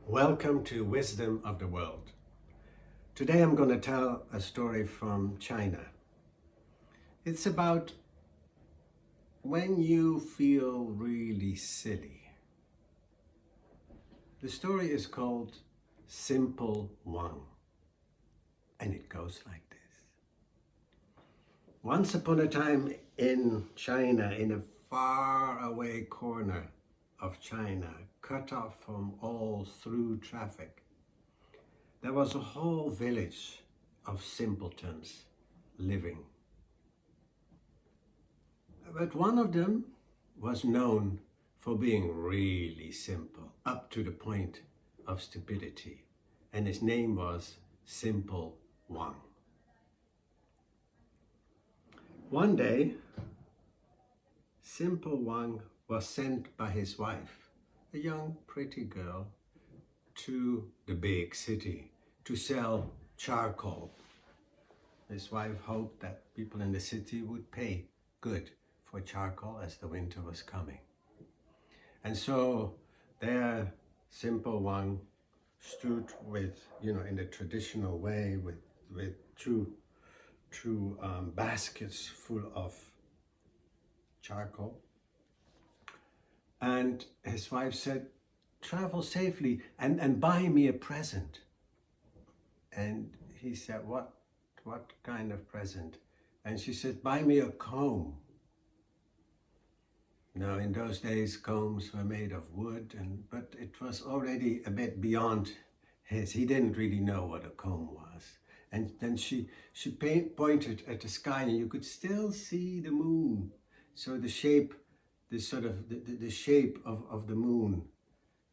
Welcome to Wisdom of the World. Today I'm going to tell a story from China. It's about when you feel really silly. The story is called Simple Wang, and it goes like this. Once upon a time in China, in a faraway corner of China, cut off from all through traffic, there was a whole village of simpletons living. But one of them was known for being really simple, up to the point of stupidity, and his name was Simple Wang. One day, Simple Wang was sent by his wife, a young, pretty girl, to the big city to sell charcoal. His wife hoped that people in the city would pay good for charcoal as the winter was coming. And so there, Simple Wang stood with, in the traditional way, with two baskets full of charcoal. And his wife said, "Travel safely and buy me a present." And he said, what kind of present? And she said, "Buy me a comb." Now, in those days, combs were made of wood, but it was already a bit beyond his. He didn't really know what a comb was. And then she pointed at the sky, and you could still see the moon. So the shape, the shape of the moon.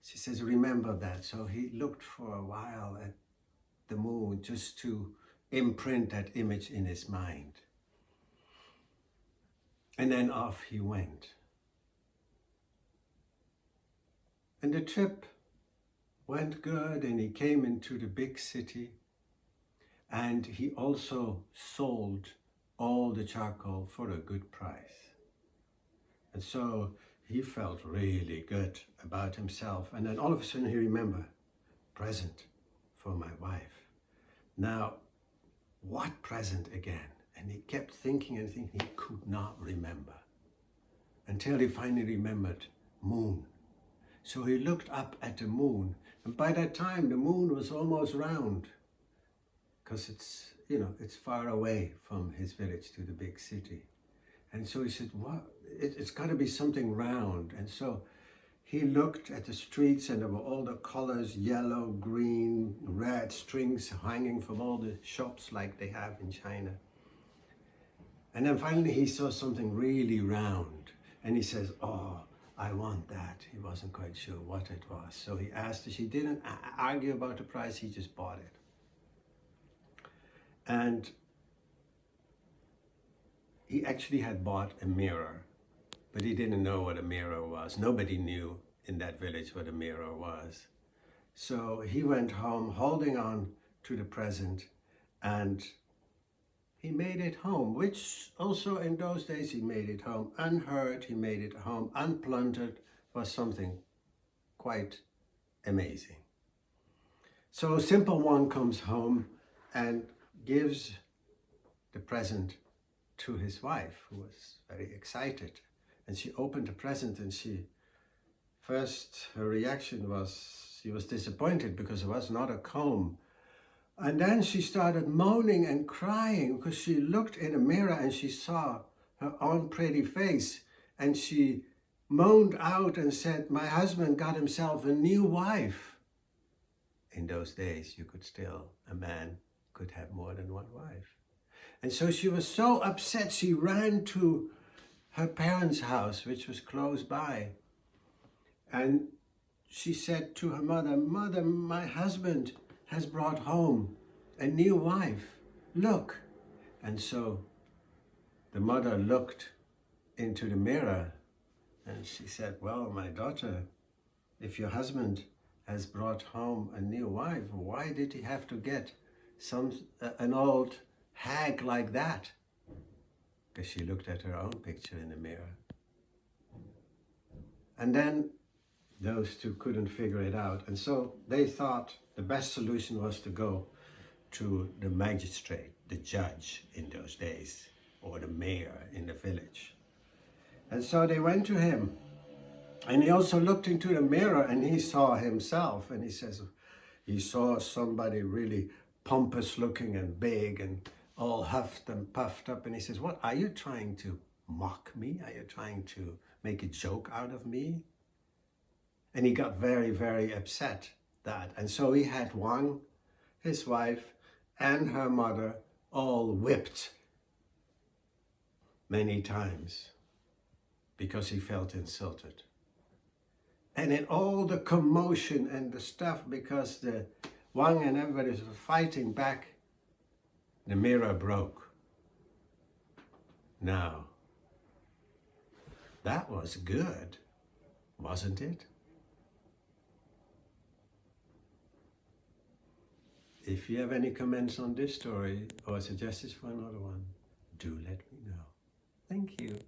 She says, "Remember that." So he looked for a while at the moon just to imprint that image in his mind. And then off he went. And the trip went good, and he came into the big city, and he also sold all the charcoal for a good price. And so he felt really good about himself. And then all of a sudden he remembered, present for my wife. Now, what present again? And he kept thinking and thinking. He could not remember until he finally remembered moon. So he looked up at the moon, and by that time the moon was almost round, because it's far away from his village to the big city. And so he said, "What? It's got to be something round." And so he looked at the streets, and there were all the colors, yellow, green, red, strings hanging from all the shops like they have in China. And then finally he saw something really round, and he says, "Oh, I want that." He wasn't quite sure what it was. So he asked her. She didn't argue about the price, he just bought it. And he actually had bought a mirror, but he didn't know what a mirror was. Nobody knew in that village what a mirror was. So he went home holding on to the present, and he made it home, which also in those days he made it home unheard, he made it home unplundered, was something quite amazing. So Simple One comes home and gives the present to his wife, who was very excited. And she opened the present, and her reaction was, she was disappointed because it was not a comb. And then she started moaning and crying because she looked in a mirror and she saw her own pretty face. And she moaned out and said, "My husband got himself a new wife." In those days, a man could have more than one wife. And so she was so upset, she ran to her parents' house, which was close by. And she said to her mother, "Mother, my husband has brought home a new wife. Look." And so the mother looked into the mirror and she said, "Well, my daughter, if your husband has brought home a new wife, why did he have to get an old hag like that?" Because she looked at her own picture in the mirror. And then those two couldn't figure it out. And so they thought the best solution was to go to the magistrate, the judge in those days, or the mayor in the village. And so they went to him. And he also looked into the mirror and he saw himself. And he says, he saw somebody really pompous looking and big and all huffed and puffed up. And he says, what, are you trying to mock me? Are you trying to make a joke out of me? And he got very, very upset that. And so he had Wang, his wife, and her mother all whipped many times because he felt insulted. And in all the commotion and the stuff, because the Wang and everybody was fighting back, the mirror broke. Now, that was good, wasn't it? If you have any comments on this story or suggestions for another one, do let me know. Thank you.